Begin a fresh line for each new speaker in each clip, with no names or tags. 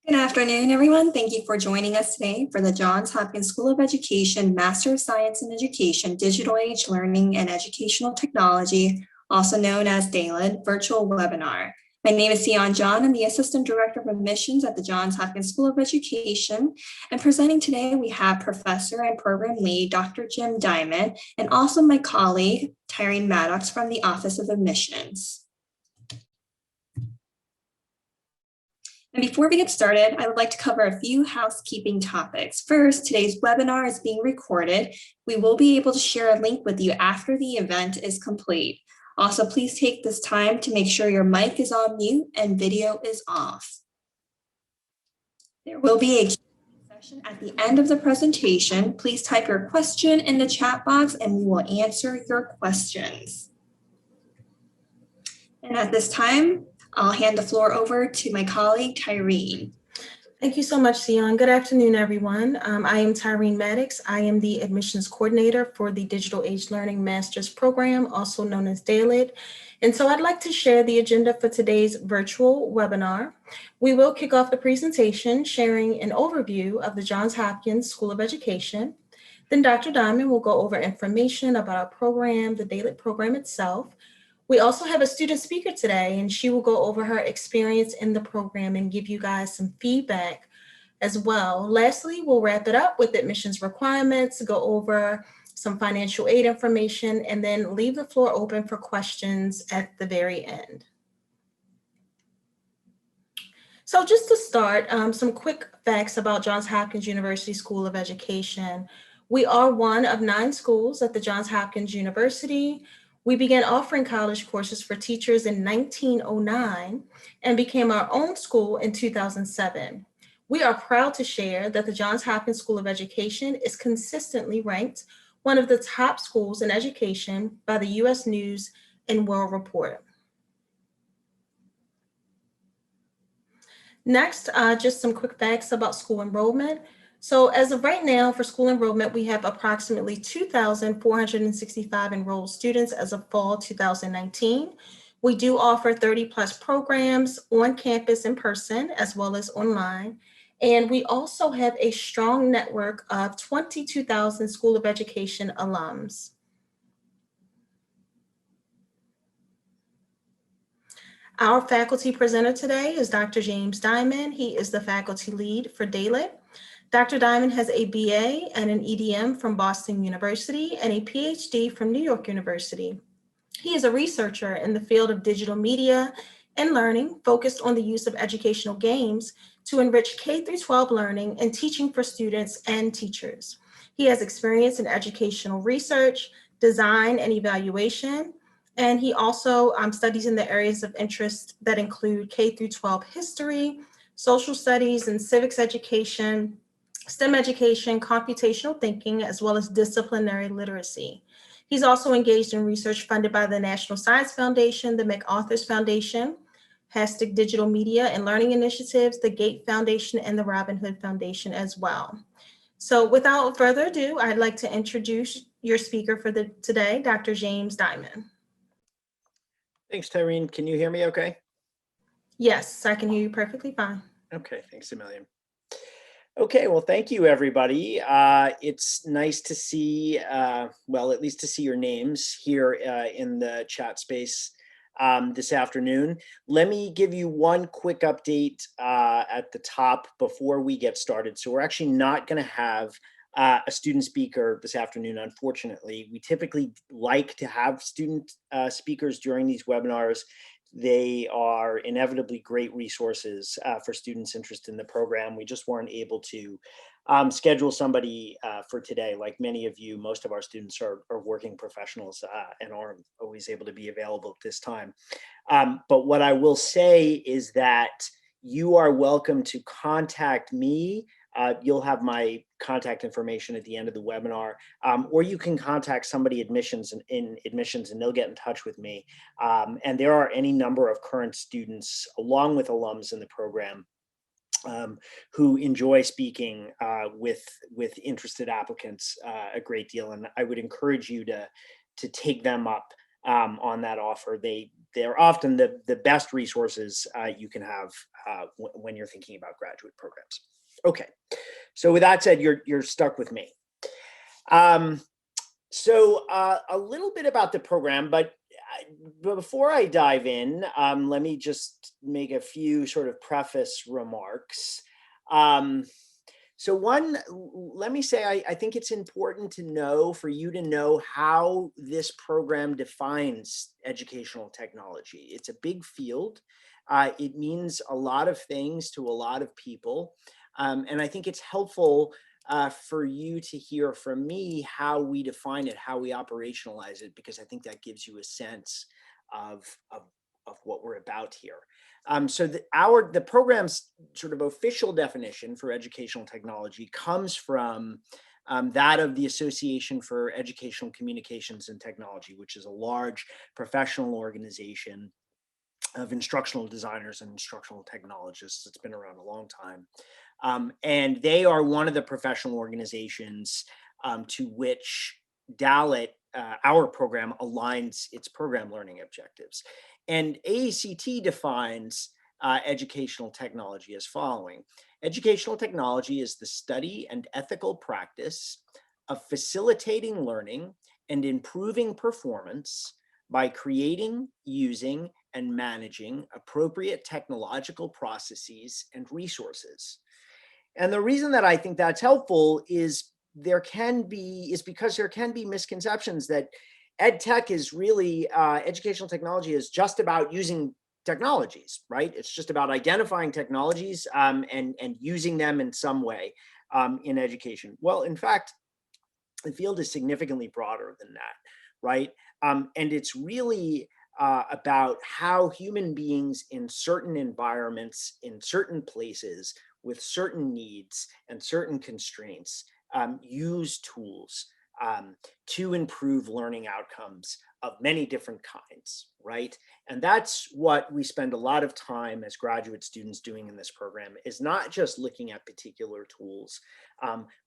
Good afternoon, everyone. Thank you for joining us today for the Johns Hopkins School of Education Master of Science in Education, Digital Age Learning and Educational Technology, also known as DALED, virtual webinar. My name is Sion John. I'm the Assistant Director of Admissions at the Johns Hopkins School of Education. And presenting today, we have Professor and Program Lead, Dr. Jim Diamond, and also my colleague, Tyreen Maddox from the Office of Admissions. And before we get started, I would like to cover a few housekeeping topics. First, today's webinar is being recorded. We will be able to share a link with you after the event is complete. Also, please take this time to make sure your mic is on mute and video is off. There will be a session at the end of the presentation. Please type your question in the chat box and we will answer your questions. And at this time, I'll hand the floor over to my colleague, Tyreen.
Thank you so much, Sion. Good afternoon, everyone. I am Tyreen Maddox. I am the admissions coordinator for the Digital Age Learning Master's Program, also known as DALED. And so I'd like to share the agenda for today's virtual webinar. We will kick off the presentation sharing an overview of the Johns Hopkins School of Education. Then Dr. Diamond will go over information about our program, the DALED program itself. We also have a student speaker today, and she will go over her experience in the program and give you guys some feedback as well. Lastly, we'll wrap it up with admissions requirements, go over some financial aid information, and then leave the floor open for questions at the very end. So just to start, some quick facts about Johns Hopkins University School of Education. We are one of 9 schools at the Johns Hopkins University. We began offering college courses for teachers in 1909 and became our own school in 2007. We are proud to share that the Johns Hopkins School of Education is consistently ranked one of the top schools in education by the U.S. News and World Report. Next, just some quick facts about school enrollment. So as of right now, for school enrollment, we have approximately 2,465 enrolled students as of fall 2019. We do offer 30 plus programs on campus in person as well as online. And we also have a strong network of 22,000 School of Education alums. Our faculty presenter today is Dr. James Diamond. He is the faculty lead for DALED. Dr. Diamond has a BA and an EDM from Boston University and a PhD from New York University. He is a researcher in the field of digital media and learning, focused on the use of educational games to enrich K-12 learning and teaching for students and teachers. He has experience in educational research, design, and evaluation. And he also studies in the areas of interest that include K-12 history, social studies, and civics education, STEM education, computational thinking, as well as disciplinary literacy. He's also engaged in research funded by the National Science Foundation, the MacArthur's Foundation, Hastic Digital Media and Learning Initiatives, the Gate Foundation, and the Robin Hood Foundation as well. So without further ado, I'd like to introduce your speaker for today, Dr. James Diamond.
Thanks, Tyreen. Can you hear me okay?
Yes, I can hear you perfectly fine.
Okay, thanks a million. Okay, well, thank you, everybody. It's nice to see, well, at least to see your names here in the chat space this afternoon. Let me give you one quick update at the top before we get started. So we're actually not going to have a student speaker this afternoon, unfortunately. We typically like to have student speakers during these webinars. They are inevitably great resources for students interested in the program. We just weren't able to schedule somebody for today. Like many of you, most of our students are working professionals and aren't always able to be available at this time. But what I will say is that you are welcome to contact me. You'll have my contact information at the end of the webinar, or you can contact somebody in admissions and they'll get in touch with me. And there are any number of current students along with alums in the program who enjoy speaking with interested applicants a great deal. And I would encourage you to take them up on that offer. They they're often the best resources you can have when you're thinking about graduate programs. Okay, so with that said, you're stuck with me. So a little bit about the program, but before I dive in, let me just make a few sort of preface remarks. So one, let me say, I think it's important to know, for you to know how this program defines educational technology. It's a big field. It means a lot of things to a lot of people. And I think it's helpful for you to hear from me how we define it, how we operationalize it, because I think that gives you a sense of what we're about here. So the program's sort of official definition for educational technology comes from that of the Association for Educational Communications and Technology, which is a large professional organization of instructional designers and instructional technologists. It's been around a long time. And they are one of the professional organizations to which DALIT, our program, aligns its program learning objectives. And AECT defines educational technology as following. Educational technology is the study and ethical practice of facilitating learning and improving performance by creating, using, and managing appropriate technological processes and resources. And the reason that I think that's helpful is because there can be misconceptions that ed tech is really, educational technology is just about using technologies, right? It's just about identifying technologies and using them in some way in education. Well, in fact, the field is significantly broader than that, right? And it's really about how human beings in certain environments, in certain places, with certain needs and certain constraints, use tools to improve learning outcomes of many different kinds, right? And that's what we spend a lot of time as graduate students doing in this program, is not just looking at particular tools,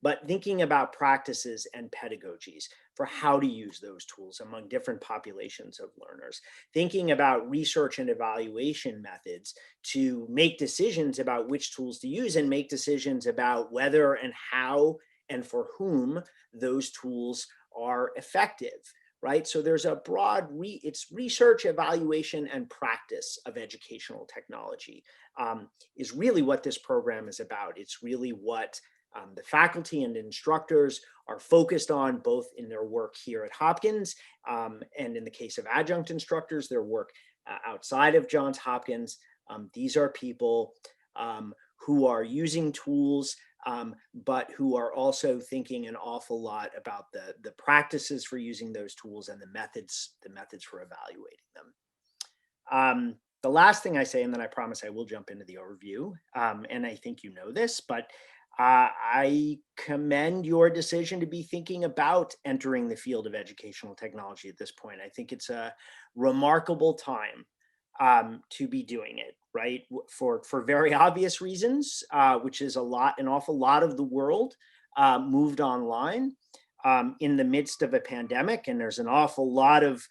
but thinking about practices and pedagogies for how to use those tools among different populations of learners, thinking about research and evaluation methods to make decisions about which tools to use and make decisions about whether and how and for whom those tools are effective, right? So there's a broad, it's research, evaluation, and practice of educational technology is really what this program is about. It's really what the faculty and instructors are focused on, both in their work here at Hopkins and in the case of adjunct instructors, their work outside of Johns Hopkins. These are people who are using tools, but who are also thinking an awful lot about the practices for using those tools and the methods for evaluating them. The last thing I say, and then I promise I will jump into the overview, and I think you know this, but I commend your decision to be thinking about entering the field of educational technology at this point. I think it's a remarkable time to be doing it, right? For very obvious reasons, which is an awful lot of the world moved online in the midst of a pandemic, and there's an awful lot of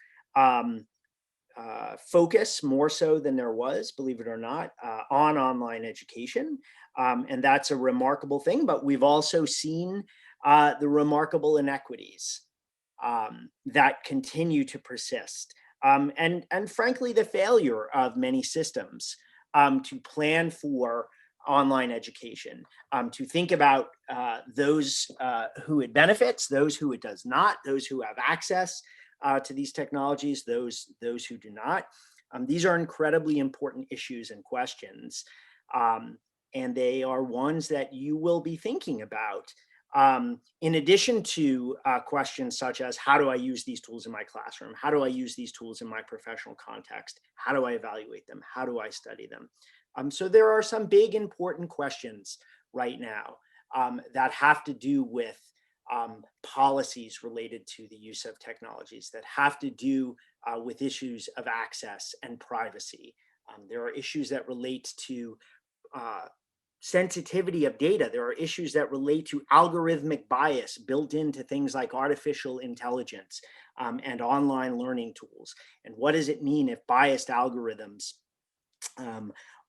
focus, more so than there was, believe it or not, on online education. And that's a remarkable thing, but we've also seen the remarkable inequities that continue to persist. And frankly, the failure of many systems to plan for online education, to think about those who it benefits, those who it does not, those who have access to these technologies, those who do not. These are incredibly important issues and questions, and they are ones that you will be thinking about. In addition to questions such as, how do I use these tools in my classroom? How do I use these tools in my professional context? How do I evaluate them? How do I study them? So there are some big important questions right now that have to do with policies related to the use of technologies, that have to do with issues of access and privacy. There are issues that relate to sensitivity of data. There are issues that relate to algorithmic bias built into things like artificial intelligence and online learning tools. And what does it mean if biased algorithms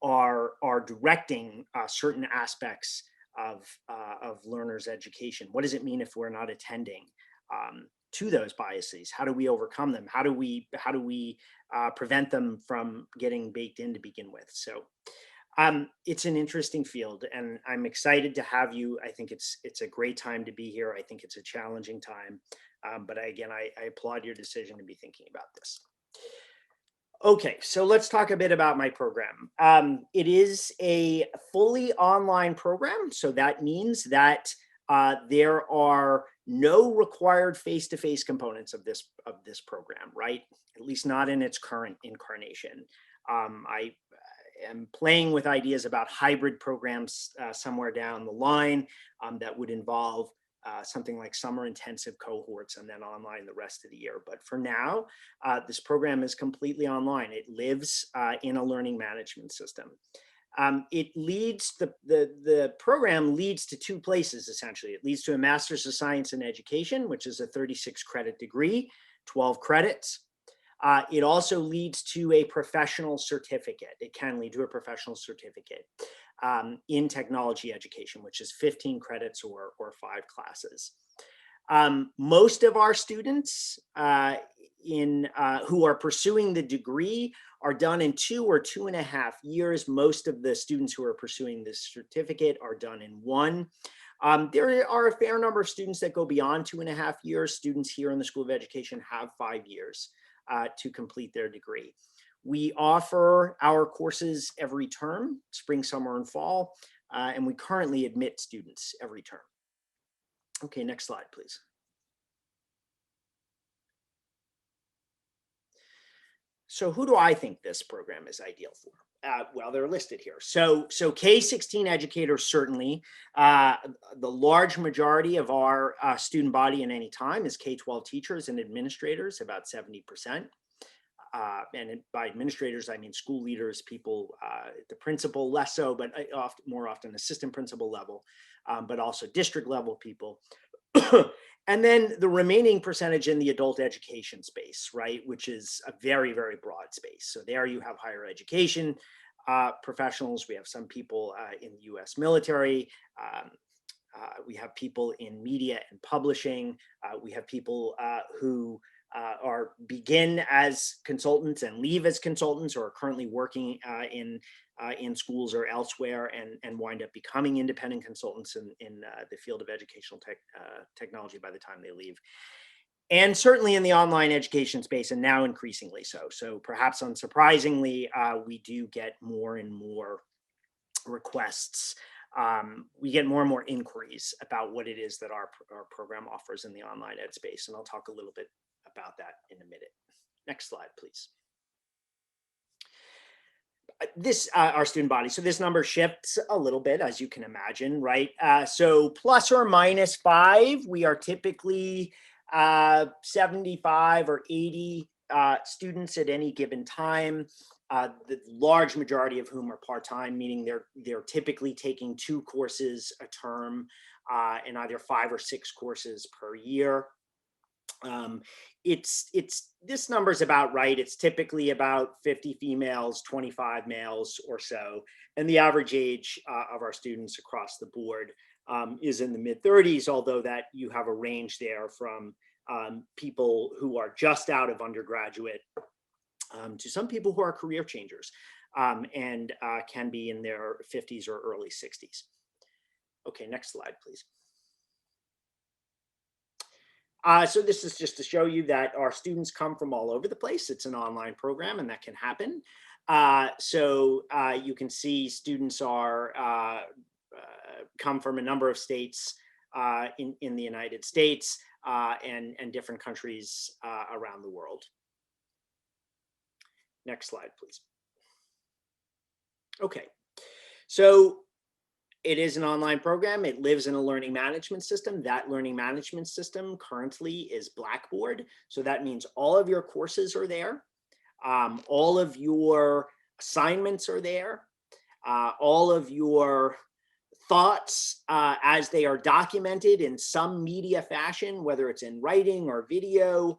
are directing certain aspects of learners' education? What does it mean if we're not attending to those biases? How do we overcome them? How do we prevent them from getting baked in to begin with? So it's an interesting field, and I'm excited to have you. I think it's a great time to be here. I think it's a challenging time, but again, I applaud your decision to be thinking about this. Okay, so let's talk a bit about my program. It is a fully online program, so that means that there are no required face-to-face components of this program, right? At least not in its current incarnation. I am playing with ideas about hybrid programs somewhere down the line that would involve something like summer intensive cohorts and then online the rest of the year. But for now, this program is completely online. It lives in a learning management system. It leads, the program leads to two places, essentially. It leads to a Master's of Science in Education, which is a 36 credit degree, 12 credits. It also leads to a professional certificate. It can lead to a professional certificate in technology education, which is 15 credits or 5 classes. Most of our students who are pursuing the degree are done in 2 or 2.5 years. Most of the students who are pursuing this certificate are done in 1. There are a fair number of students that go beyond 2.5 years. Students here in the School of Education have 5 years to complete their degree. We offer our courses every term, spring, summer, and fall, and we currently admit students every term. Okay, next slide, please. So who do I think this program is ideal for? Well, they're listed here. So K-16 educators, certainly. The large majority of our student body in any time is K-12 teachers and administrators, about 70%. And by administrators, I mean school leaders, people, the principal, less so, but more often assistant principal level, but also district level people. And then the remaining percentage in the adult education space, right, which is a very, very broad space. So there you have higher education professionals. We have some people in the U.S. military. We have people in media and publishing. We have people who begin as consultants and leave as consultants, or are currently working in schools or elsewhere and wind up becoming independent consultants in the field of educational technology by the time they leave. And certainly in the online education space, and now increasingly so. So perhaps unsurprisingly, we do get more and more requests. We get more and more inquiries about what it is that our program offers in the online ed space. And I'll talk a little bit about that in a minute. Next slide, please. This, our student body. So this number shifts a little bit, as you can imagine, right? So plus or minus 5, we are typically 75 or 80 students at any given time. The large majority of whom are part-time, meaning they're typically taking 2 courses a term and either 5 or 6 courses per year. This number is about right. It's typically about 50 females, 25 males or so. And the average age of our students across the board is in the mid-30s, although that you have a range there from people who are just out of undergraduate to some people who are career changers and can be in their 50s or early 60s. Okay, next slide, please. So this is just to show you that our students come from all over the place. It's an online program, and that can happen. So you can see students come from a number of states in the United States and different countries around the world. Next slide, please. Okay, so it is an online program. It lives in a learning management system. That learning management system currently is Blackboard. So that means all of your courses are there. All of your assignments are there. All of your thoughts as they are documented in some media fashion, whether it's in writing or video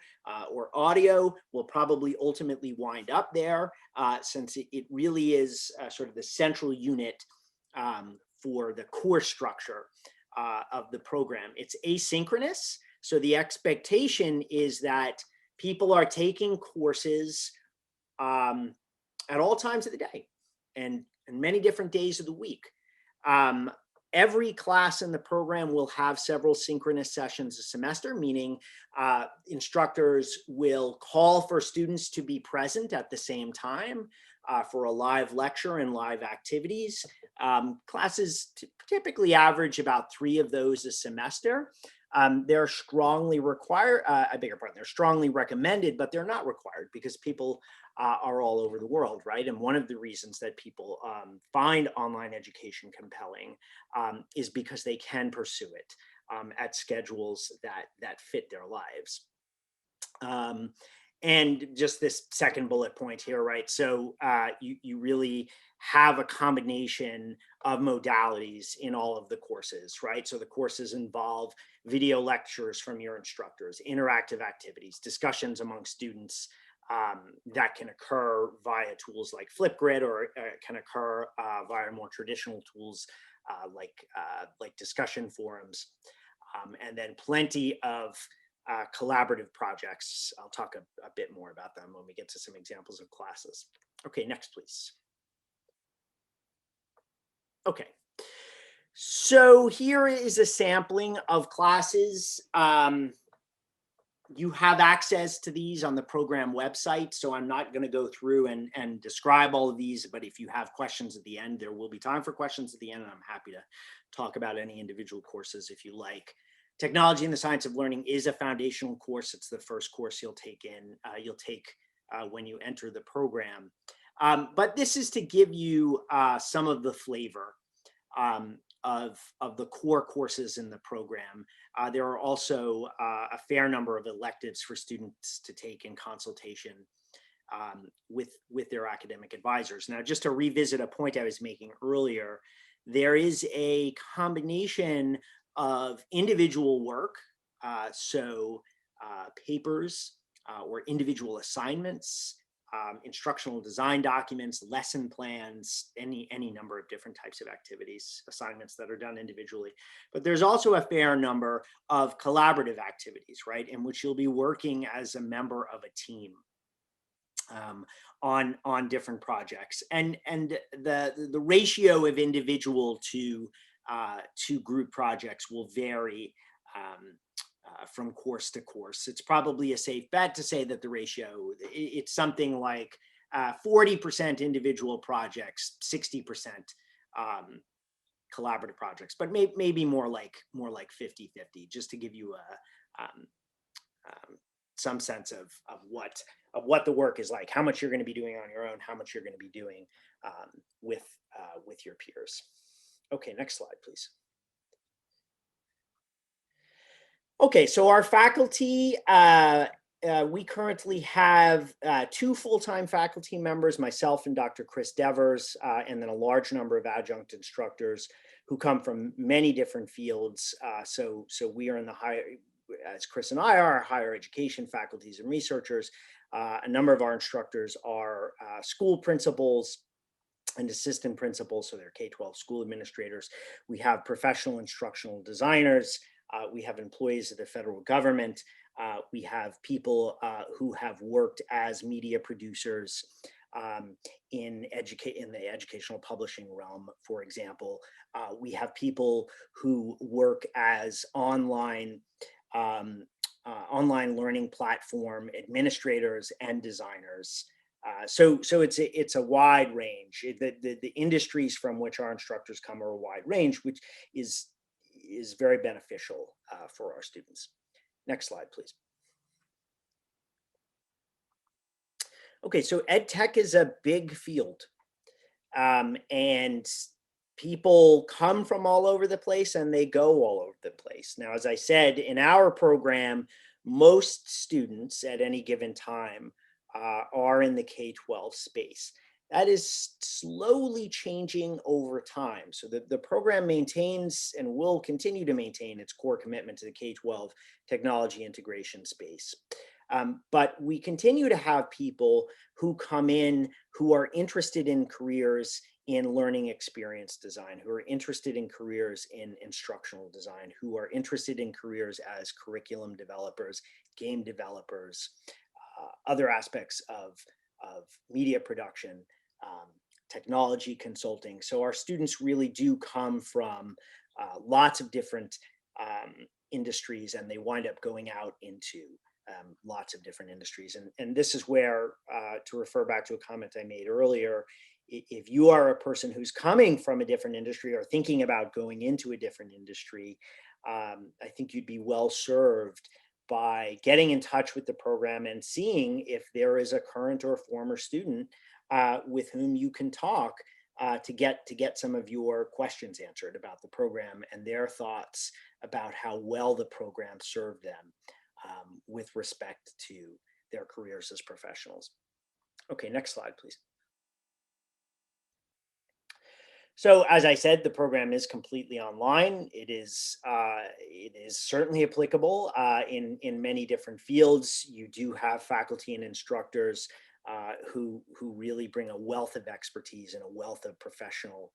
or audio, will probably ultimately wind up there, since it really is sort of the central unit for the course structure of the program. It's asynchronous, so the expectation is that people are taking courses at all times of the day and many different days of the week. Every class in the program will have several synchronous sessions a semester, meaning instructors will call for students to be present at the same time for a live lecture and live activities. Classes typically average about 3 of those a semester. They're strongly required, I beg your pardon, they're strongly recommended, but they're not required because people are all over the world, right? And one of the reasons that people find online education compelling is because they can pursue it at schedules that fit their lives. And just this second bullet point here, right? So you really have a combination of modalities in all of the courses, right? So the courses involve video lectures from your instructors, interactive activities, discussions among students that can occur via tools like Flipgrid, or can occur via more traditional tools like discussion forums, and then plenty of collaborative projects. I'll talk a bit more about them when we get to some examples of classes. Okay, next, please. Okay, so here is a sampling of classes. You have access to these on the program website, so I'm not going to go through and describe all of these, but if you have questions at the end, there will be time for questions at the end, and I'm happy to talk about any individual courses if you like. Technology and the Science of Learning is a foundational course. It's the first course you'll take when you enter the program. But this is to give you some of the flavor of the core courses in the program. There are also a fair number of electives for students to take in consultation with their academic advisors. Now, just to revisit a point I was making earlier, there is a combination of individual work, so papers or individual assignments, instructional design documents, lesson plans, any number of different types of activities, assignments that are done individually. But there's also a fair number of collaborative activities, right, in which you'll be working as a member of a team on different projects, and the ratio of individual to group projects will vary from course to course. It's probably a safe bet to say that the ratio, it's something like 40% individual projects, 60% collaborative projects, but maybe more like 50-50, just to give you some sense of what the work is like, how much you're going to be doing on your own, how much you're going to be doing with your peers. Okay, next slide, please. Okay, so our faculty, we currently have 2 full-time faculty members, myself and Dr. Chris Devers, and then a large number of adjunct instructors who come from many different fields. So we are in the higher, as Chris and I are, higher education faculties and researchers. A number of our instructors are school principals and assistant principals, so they're K-12 school administrators. We have professional instructional designers. We have employees of the federal government. We have people who have worked as media producers in the educational publishing realm, for example. We have people who work as online learning platform administrators and designers. So it's a wide range. The industries from which our instructors come are a wide range, which is very beneficial for our students. Next slide, please. Okay, so ed tech is a big field, and people come from all over the place and they go all over the place. Now, as I said, in our program, most students at any given time are in the K-12 space. that is slowly changing over time. So the program maintains and will continue to maintain its core commitment to the K-12 technology integration space. But we continue to have people who come in who are interested in careers in learning experience design, who are interested in careers in instructional design, who are interested in careers as curriculum developers, game developers, other aspects of media production, technology consulting. So our students really do come from lots of different industries, and they wind up going out into lots of different industries. And this is where, to refer back to a comment I made earlier, if you are a person who's coming from a different industry or thinking about going into a different industry, I think you'd be well served by getting in touch with the program and seeing if there is a current or former student with whom you can talk to get some of your questions answered about the program and their thoughts about how well the program served them with respect to their careers as professionals. Okay, next slide, please. So as I said, the program is completely online. It is certainly applicable in many different fields. You do have faculty and instructors who really bring a wealth of expertise and a wealth of professional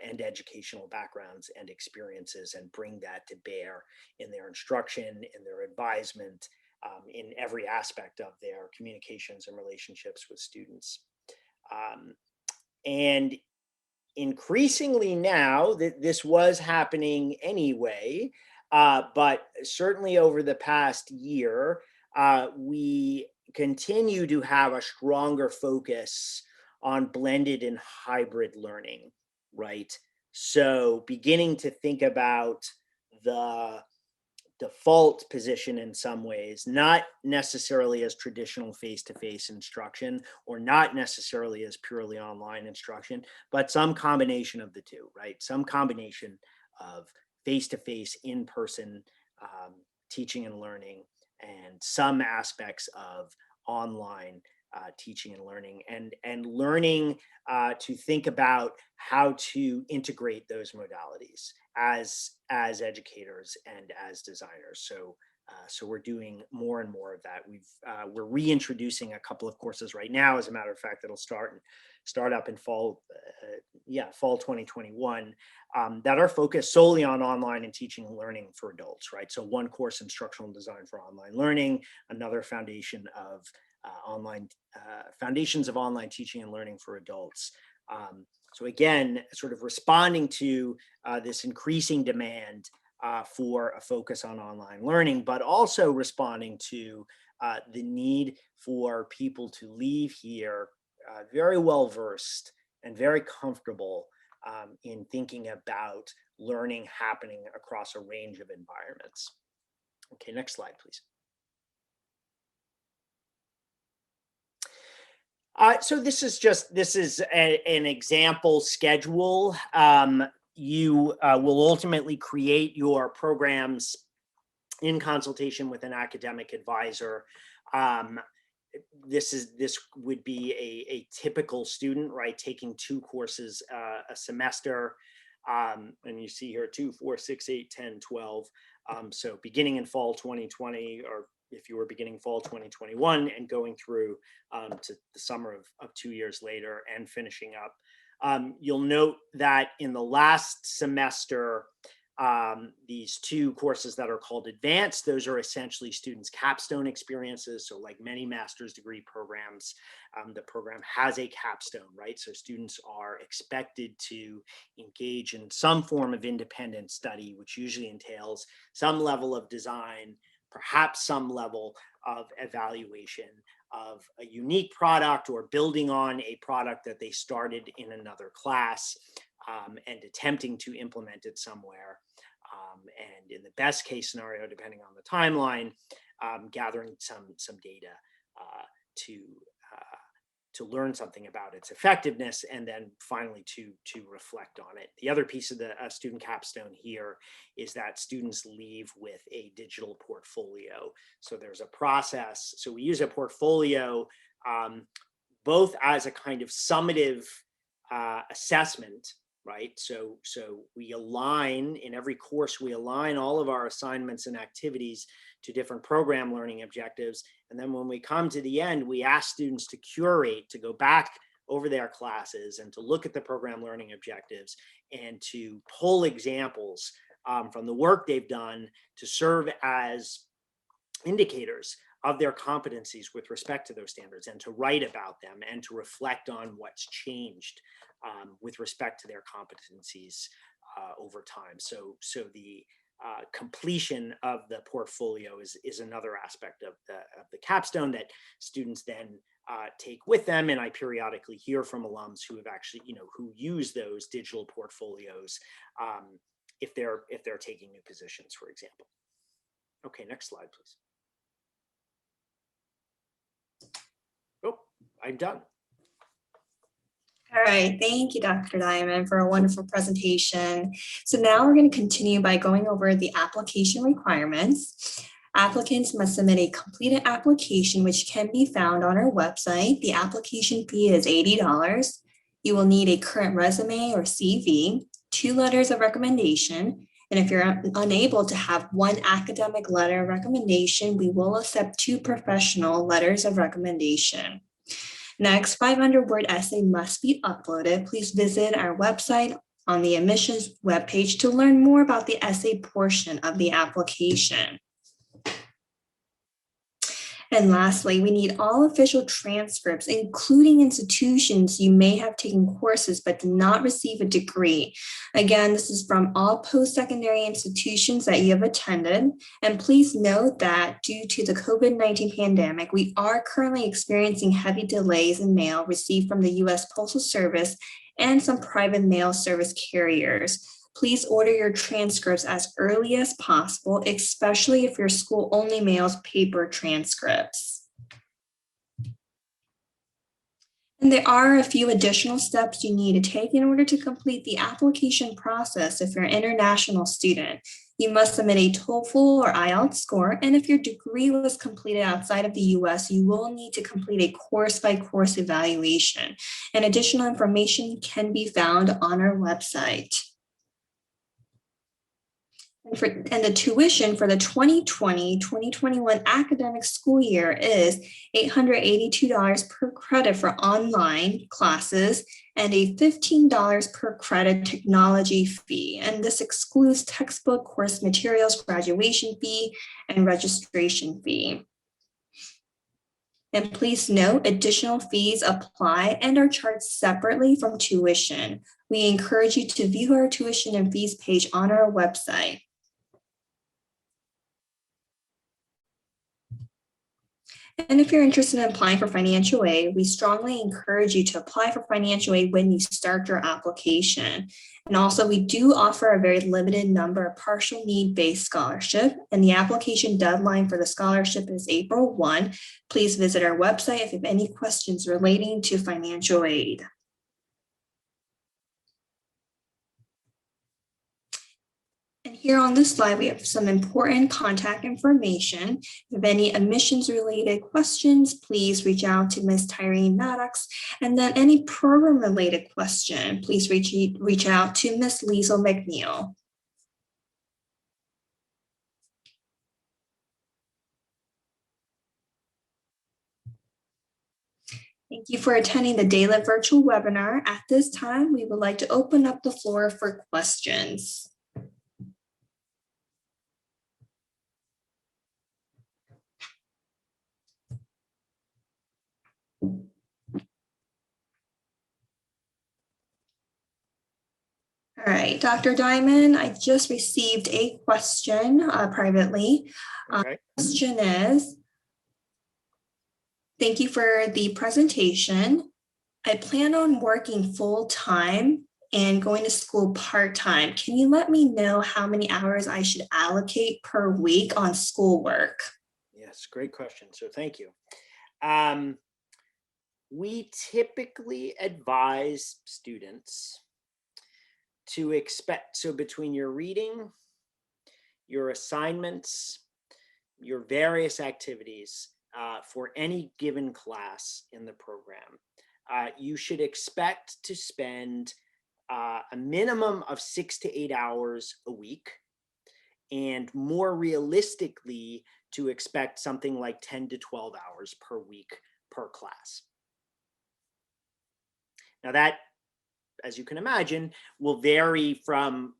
and educational backgrounds and experiences, and bring that to bear in their instruction, in their advisement, in every aspect of their communications and relationships with students. And increasingly now that this was happening anyway, but certainly over the past year, we continue to have a stronger focus on blended and hybrid learning, right? So beginning to think about the default position in some ways, not necessarily as traditional face-to-face instruction or not necessarily as purely online instruction, but some combination of the two, right? Some combination of face-to-face, in-person teaching and learning, and some aspects of online teaching and learning, and learning to think about how to integrate those modalities as educators and as designers. So we're doing more and more of that. We're reintroducing a couple of courses right now, as a matter of fact, that'll start up in fall 2021, that are focused solely on online and teaching and learning for adults, right? So one course, instructional design for online learning, another foundations of online teaching and learning for adults. So again, sort of responding to this increasing demand for a focus on online learning, but also responding to the need for people to leave here very well versed and very comfortable in thinking about learning happening across a range of environments. Okay, next slide, please. So this is an example schedule. You will ultimately create your programs in consultation with an academic advisor. This would be a typical student, right, taking 2 courses a semester. And you see here 2, 4, 6, 8, 10, 12. So beginning in fall 2020, or if you were beginning fall 2021 and going through to the summer of 2 years later and finishing up. You'll note that in the last semester, these 2 courses that are called advanced, those are essentially students' capstone experiences. So like many master's degree programs, the program has a capstone, right? So students are expected to engage in some form of independent study, which usually entails some level of design, perhaps some level of evaluation of a unique product or building on a product that they started in another class and attempting to implement it somewhere. And in the best case scenario, depending on the timeline, gathering some data to learn something about its effectiveness, and then finally to reflect on it. The other piece of the student capstone here is that students leave with a digital portfolio. So there's a process. So we use a portfolio both as a kind of summative assessment, right? So we align in every course, we align all of our assignments and activities to different program learning objectives. And then when we come to the end, we ask students to curate, to go back over their classes and to look at the program learning objectives and to pull examples from the work they've done to serve as indicators of their competencies with respect to those standards, and to write about them and to reflect on what's changed with respect to their competencies over time. So the completion of the portfolio is another aspect of the capstone that students then take with them. And I periodically hear from alums who have actually, who use those digital portfolios if they're taking new positions, for example. Okay, next slide, please. Oh, I'm done.
All right, thank you, Dr. Diamond, for a wonderful presentation. So now we're going to continue by going over the application requirements. Applicants must submit a completed application, which can be found on our website. The application fee is $80. You will need a current resume or CV, 2 letters of recommendation, and if you're unable to have 1 academic letter of recommendation, we will accept 2 professional letters of recommendation. Next, 500-word essay must be uploaded. Please visit our website on the admissions webpage to learn more about the essay portion of the application. And lastly, we need all official transcripts, including institutions you may have taken courses but did not receive a degree. Again, this is from all post-secondary institutions that you have attended. And please note that due to the COVID-19 pandemic, we are currently experiencing heavy delays in mail received from the U.S. Postal Service and some private mail service carriers. Please order your transcripts as early as possible, especially if your school only mails paper transcripts. And there are a few additional steps you need to take in order to complete the application process if you're an international student. You must submit a TOEFL or IELTS score, and if your degree was completed outside of the US, you will need to complete a course-by-course evaluation. And additional information can be found on our website. And the tuition for the 2020-2021 academic school year is $882 per credit for online classes and a $15 per credit technology fee. And this excludes textbook, course materials, graduation fee, and registration fee. And please note, additional fees apply and are charged separately from tuition. We encourage you to view our tuition and fees page on our website. And if you're interested in applying for financial aid, we strongly encourage you to apply for financial aid when you start your application. And also, we do offer a very limited number of partial need-based scholarship, and the application deadline for the scholarship is April 1. Please visit our website if you have any questions relating to financial aid. And here on this slide, we have some important contact information. If you have any admissions related questions, please reach out to Ms. Tyrene Maddox. And then any program related question, please reach out to Ms. Liesl McNeil. Thank you for attending the DALIT virtual webinar. At this time, we would like to open up the floor for questions. All right, Dr. Diamond, I just received a question privately.
Okay.
Question is, thank you for the presentation. I plan on working full-time and going to school part-time. Can you let me know how many hours I should allocate per week on schoolwork?
Yes, great question. So thank you. We typically advise students to expect, so between your reading, your assignments, your various activities, for any given class in the program, you should expect to spend a minimum of 6 to 8 hours a week, and more realistically, to expect something like 10 to 12 hours per week per class. Now that, as you can imagine, will vary from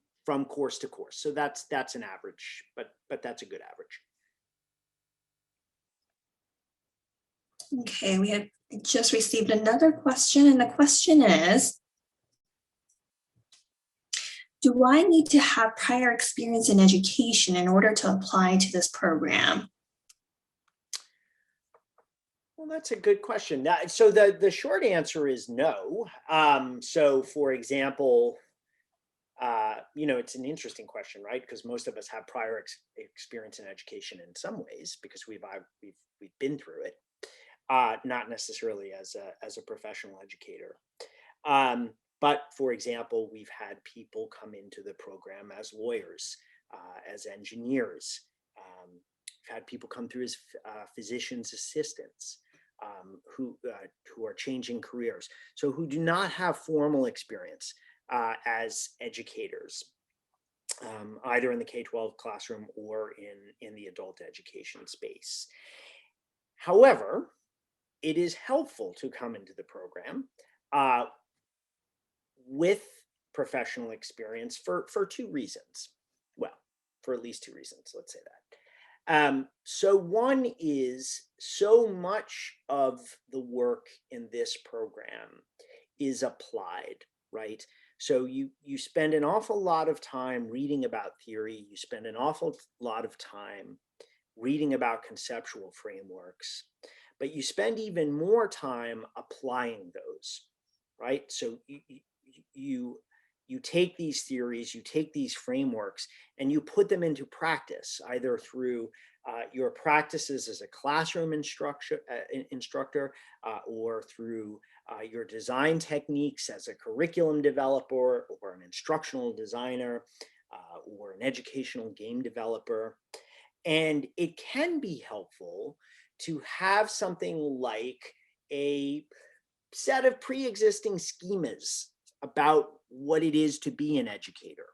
course to course. So that's an average, but that's a good average.
Okay, we have just received another question, and the question is, do I need to have prior experience in education in order to apply to this program?
Well, that's a good question. So the short answer is no. So for example, it's an interesting question, right? Because most of us have prior experience in education in some ways because we've been through it, not necessarily as a professional educator. But for example, we've had people come into the program as lawyers, as engineers. We've had people come through as physicians' assistants, who are changing careers. So who do not have formal experience as educators, either in the K-12 classroom or in the adult education space. However, it is helpful to come into the program with professional experience for 2 reasons. Well, for at least 2 reasons, let's say that. So one is, so much of the work in this program is applied, right? So you spend an awful lot of time reading about theory, you spend an awful lot of time reading about conceptual frameworks, but you spend even more time applying those, right? So you take these theories, you take these frameworks, and you put them into practice, either through your practices as a classroom instructor, or through your design techniques as a curriculum developer, or an instructional designer, or an educational game developer. And it can be helpful to have something like a set of pre-existing schemas about what it is to be an educator,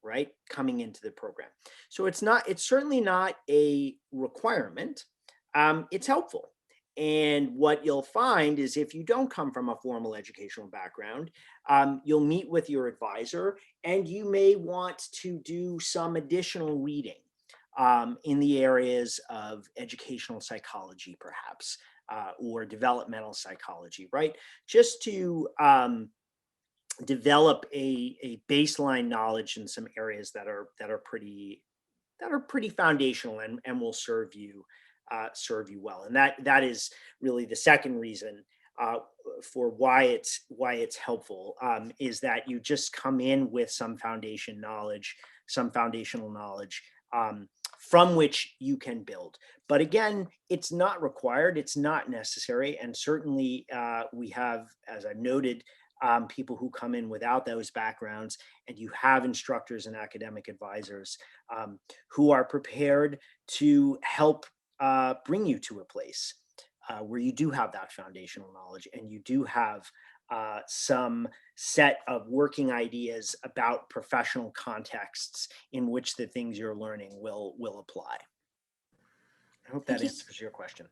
right, coming into the program. So it's certainly not a requirement. It's helpful. And what you'll find is, if you don't come from a formal educational background, you'll meet with your advisor, and you may want to do some additional reading in the areas of educational psychology, perhaps, or developmental psychology, right? Just to develop a baseline knowledge in some areas that are pretty foundational and will serve you well. And that is really the second reason for why it's helpful, is that you just come in with some foundational knowledge from which you can build. But again, it's not required, it's not necessary, and certainly we have, as I've noted, people who come in without those backgrounds, and you have instructors and academic advisors who are prepared to help bring you to a place where you do have that foundational knowledge, and you do have some set of working ideas about professional contexts in which the things you're learning will apply. I hope that answers your question.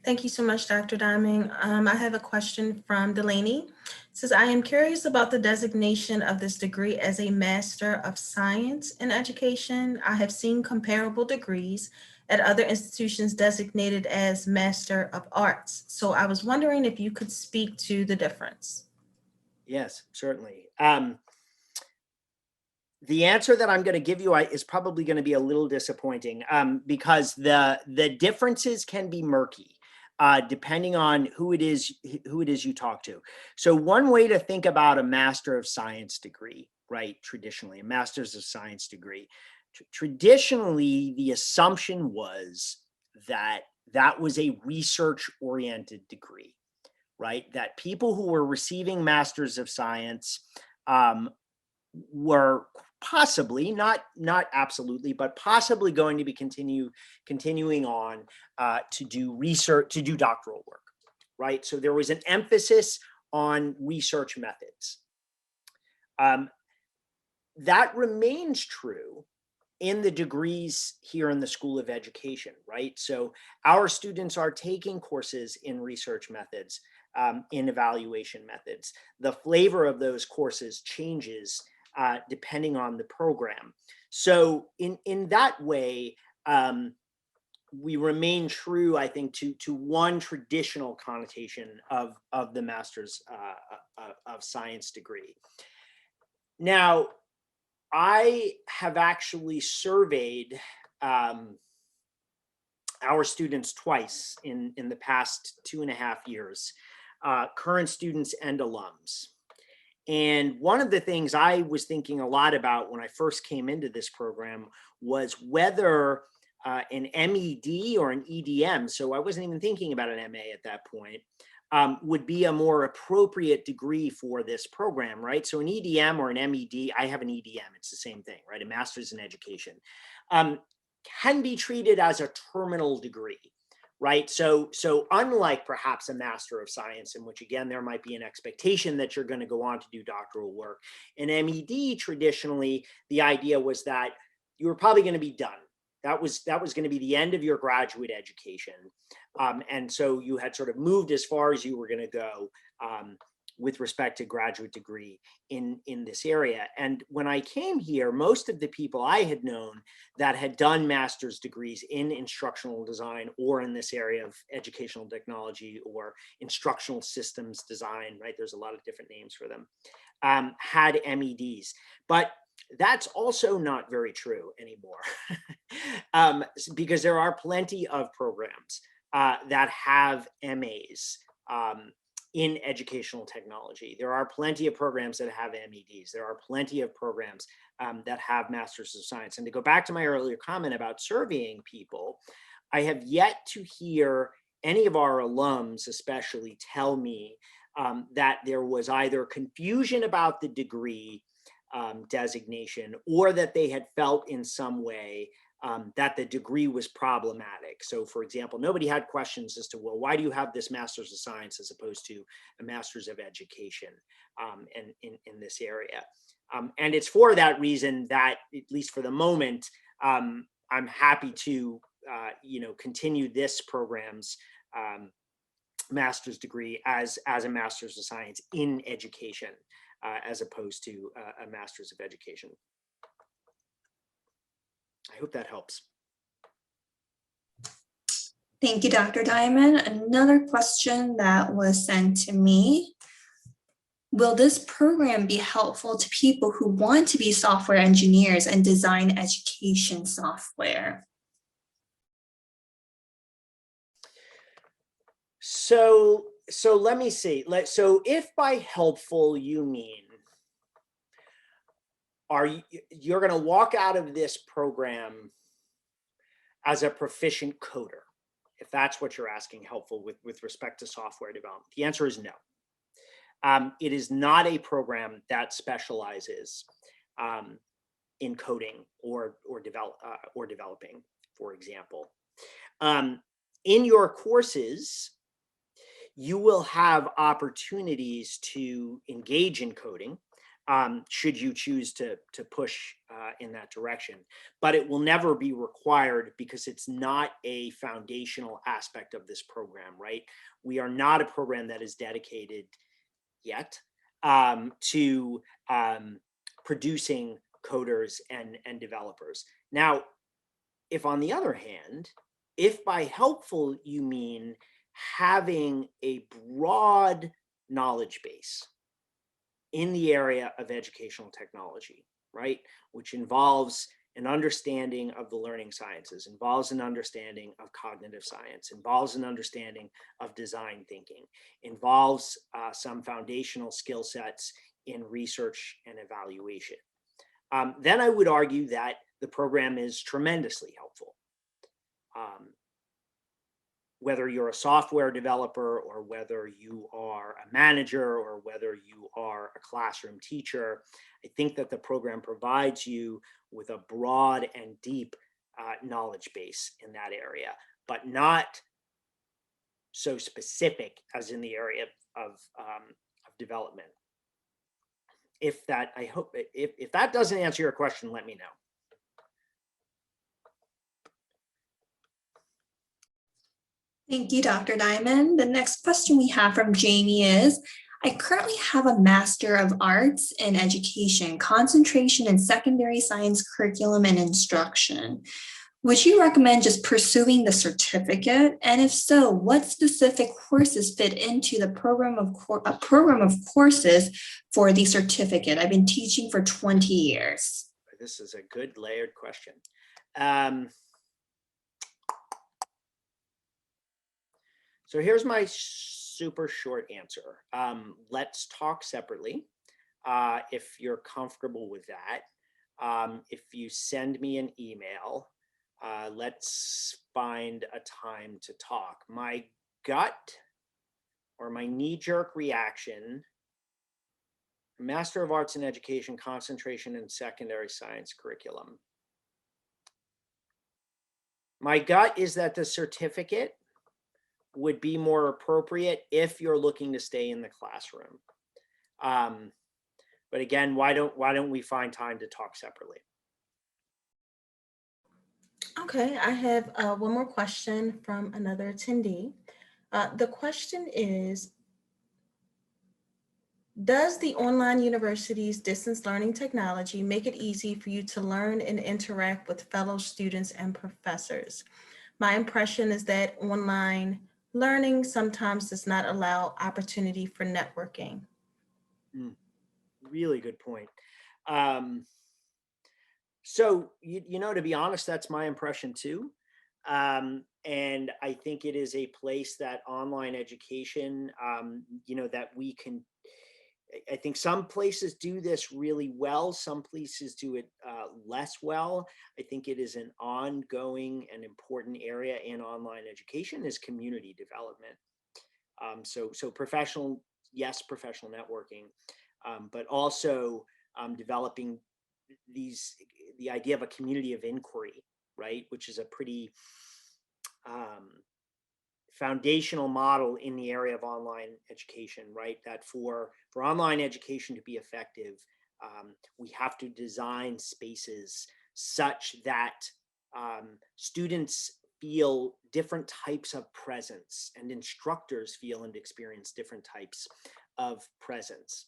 Thank you so much, Dr. Diamond. I have a question from Delaney. It says, I am curious about the designation of this degree as a Master of Science in Education. I have seen comparable degrees at other institutions designated as Master of Arts. So I was wondering if you could speak to the difference.
Yes, certainly. The answer that I'm going to give you is probably going to be a little disappointing, because the differences can be murky. Depending on who it is you talk to. So one way to think about a Master of Science degree, right? Traditionally, a Master's of Science degree. Traditionally, the assumption was that was a research-oriented degree, right? That people who were receiving Masters of Science were possibly, not absolutely, but possibly going to be continuing on to do research, to do doctoral work, right? So there was an emphasis on research methods. That remains true in the degrees here in the School of Education, right? So our students are taking courses in research methods, in evaluation methods. The flavor of those courses changes depending on the program. So in that way, we remain true, I think, to one traditional connotation of the Master's of Science degree. Now, I have actually surveyed our students twice in the past 2.5 years, current students and alums. And one of the things I was thinking a lot about when I first came into this program was whether an MED or an EDM, so I wasn't even thinking about an MA at that point, would be a more appropriate degree for this program, right? So an EDM or an MED, I have an EDM, it's the same thing, right? A master's in education, can be treated as a terminal degree, right? So unlike perhaps a Master of Science, in which again, there might be an expectation that you're going to go on to do doctoral work, in MED, traditionally, the idea was that you were probably going to be done. That was going to be the end of your graduate education. And so you had sort of moved as far as you were going to go with respect to graduate degree in this area. And when I came here, most of the people I had known that had done master's degrees in instructional design or in this area of educational technology or instructional systems design, right? There's a lot of different names for them, had MEDs. But that's also not very true anymore because there are plenty of programs that have MAs in educational technology. There are plenty of programs that have MEDs. There are plenty of programs that have Masters of Science. And to go back to my earlier comment about surveying people, I have yet to hear any of our alums especially tell me that there was either confusion about the degree designation or that they had felt in some way that the degree was problematic. So for example, nobody had questions as to, well, why do you have this Master's of Science as opposed to a Master's of Education in this area? And it's for that reason that, at least for the moment, I'm happy to continue this program's master's degree as a Master's of Science in Education, as opposed to a Master's of Education. I hope that helps.
Thank you, Dr. Diamond. Another question that was sent to me. Will this program be helpful to people who want to be software engineers and design education software?
So let me see. So if by helpful you mean, you're going to walk out of this program as a proficient coder, if that's what you're asking, helpful with respect to software development? The answer is no. It is not a program that specializes in coding or developing, for example. In your courses, you will have opportunities to engage in coding, should you choose to push in that direction, but it will never be required because it's not a foundational aspect of this program, right? We are not a program that is dedicated yet to producing coders and developers. Now, if on the other hand, if by helpful you mean having a broad knowledge base in the area of educational technology, right, which involves an understanding of the learning sciences, involves an understanding of cognitive science, involves an understanding of design thinking, involves some foundational skill sets in research and evaluation, then I would argue that the program is tremendously helpful. whether you're a software developer or whether you are a manager or whether you are a classroom teacher, I think that the program provides you with a broad and deep knowledge base in that area, but not so specific as in the area of development. If that, I hope, if that doesn't answer your question, let me know.
Thank you, Dr. Diamond. The next question we have from Jamie is, I currently have a Master of Arts in Education, concentration in secondary science curriculum and instruction. Would you recommend just pursuing the certificate? And if so, what specific courses fit into the program of courses for the certificate? I've been teaching for 20 years.
This is a good layered question. So here's my super short answer. Let's talk separately if you're comfortable with that. If you send me an email, let's find a time to talk. My gut or my knee-jerk reaction, Master of Arts in Education, concentration in secondary science curriculum. My gut is that the certificate would be more appropriate if you're looking to stay in the classroom. But again, why don't we find time to talk separately?
Okay, I have one more question from another attendee. The question is, does the online university's distance learning technology make it easy for you to learn and interact with fellow students and professors? My impression is that online learning sometimes does not allow opportunity for networking.
Really good point. So, you know, to be honest, that's my impression too. And I think it is a place that online education, you know, that we can, I think some places do this really well. Some places do it less well. I think it is an ongoing and important area in online education is community development. So professional, yes, professional networking, but also developing the idea of a community of inquiry, right? Which is a pretty foundational model in the area of online education, right? That for online education to be effective, we have to design spaces such that students feel different types of presence and instructors feel and experience different types of presence.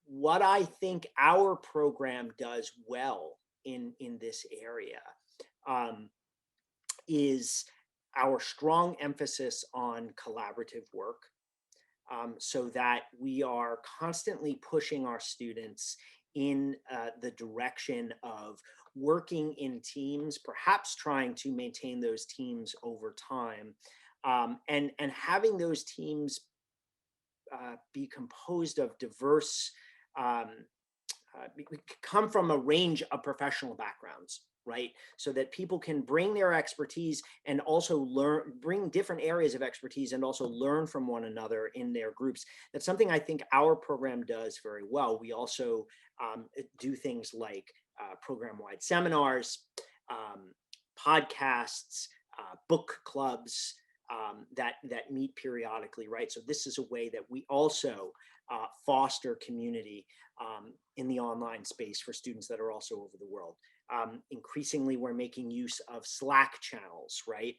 What I think our program does well in this area is our strong emphasis on collaborative work, so that we are constantly pushing our students in the direction of working in teams, perhaps trying to maintain those teams over time, and having those teams be composed of diverse, come from a range of professional backgrounds, right? So that people can bring their expertise and also bring different areas of expertise and also learn from one another in their groups. That's something I think our program does very well. We also do things like program-wide seminars, podcasts, book clubs, that meet periodically, right? So this is a way that we also foster community in the online space for students that are also over the world. Increasingly, we're making use of Slack channels, right?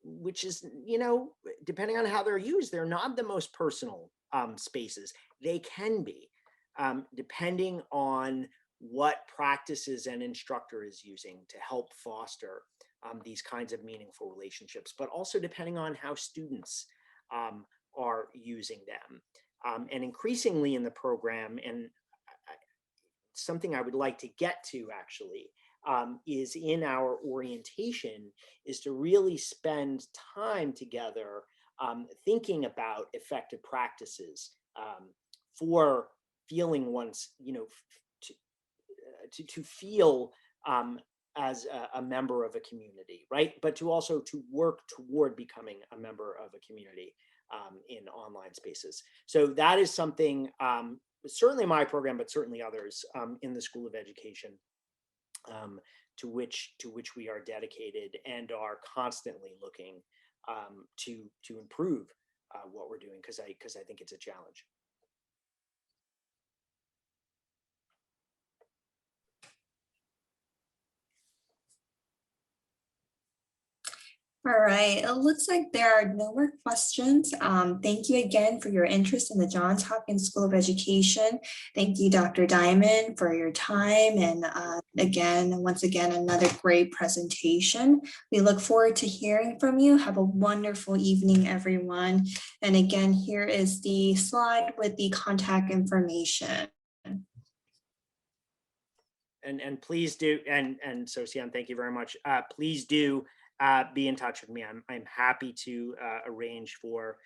Which is, you know, depending on how they're used, they're not the most personal spaces. They can be, depending on what practices an instructor is using to help foster these kinds of meaningful relationships, but also depending on how students are using them. And increasingly in the program, and something I would like to get to actually, is in our orientation, is to really spend time together thinking about effective practices for feeling one's, you know, to feel as a member of a community, right? But to also to work toward becoming a member of a community in online spaces. So that is something, certainly my program, but certainly others in the School of Education, to which we are dedicated and are constantly looking to improve what we're doing, because I think it's a challenge.
All right, it looks like there are no more questions. Thank you again for your interest in the Johns Hopkins School of Education. Thank you, Dr. Diamond, for your time. And once again, another great presentation. We look forward to hearing from you. Have a wonderful evening, everyone. And again, here is the slide with the contact information.
And please do, and so Sian, thank you very much. Please do be in touch with me. I'm happy to arrange for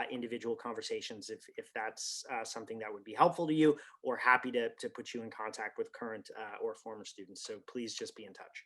individual conversations if that's something that would be helpful to you, or happy to put you in contact with current or former students. So please just be in touch.